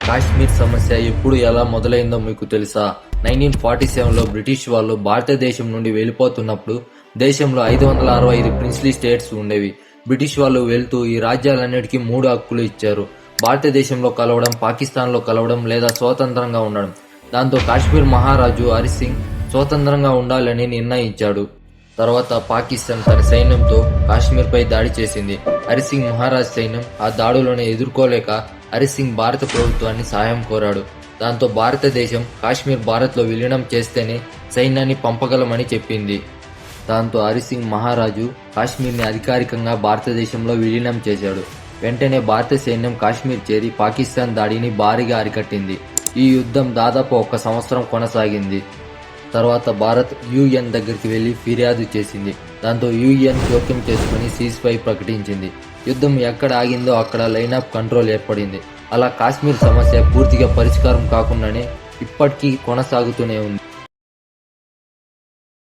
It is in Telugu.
కాశ్మీర్ సమస్య ఎప్పుడు ఎలా మొదలైందో మీకు తెలుసా? 1947లో బ్రిటిష్ వాళ్ళు భారతదేశం నుండి వెళ్ళిపోతున్నప్పుడు దేశంలో 565 ప్రిన్స్లీ స్టేట్స్ ఉండేవి. బ్రిటిష్ వాళ్ళు వెళ్తూ ఈ రాజ్యాలన్నిటికీ 3 హక్కులు ఇచ్చారు: భారతదేశంలో కలవడం, పాకిస్తాన్లో కలవడం లేదా స్వతంత్రంగా ఉండడం. దాంతో కాశ్మీర్ మహారాజు హరి సింగ్ స్వతంత్రంగా ఉండాలని నిర్ణయించాడు. తర్వాత పాకిస్తాన్ తన సైన్యంతో కాశ్మీర్పై దాడి చేసింది. హరి సింగ్ మహారాజ్ సైన్యం ఆ దాడులను ఎదుర్కోలేక హరి సింగ్ భారత ప్రభుత్వాన్ని సహాయం కోరాడు. దాంతో భారతదేశం కాశ్మీర్ భారత్లో విలీనం చేస్తేనే సైన్యాన్ని పంపగలమని చెప్పింది. దాంతో హరి సింగ్ మహారాజు కాశ్మీర్ని అధికారికంగా భారతదేశంలో విలీనం చేశాడు. వెంటనే భారత సైన్యం కాశ్మీర్ చేరి పాకిస్తాన్ దాడిని భారీగా అరికట్టింది. ఈ యుద్ధం దాదాపు 1 సంవత్సరం కొనసాగింది. తర్వాత భారత్ UN దగ్గరికి వెళ్లి ఫిర్యాదు చేసింది. దాంతో UN జోక్యం చేసుకుని సీజ్ఫైర్ ప్రకటించింది. యుద్ధం ఎక్కడ ఆగిందో అక్కడ లైన్ ఆఫ్ కంట్రోల్ ఏర్పడింది. అలా కాశ్మీర్ సమస్య పూర్తిగా పరిష్కారం కాకుండానే ఇప్పటికీ కొనసాగుతూనే ఉంది.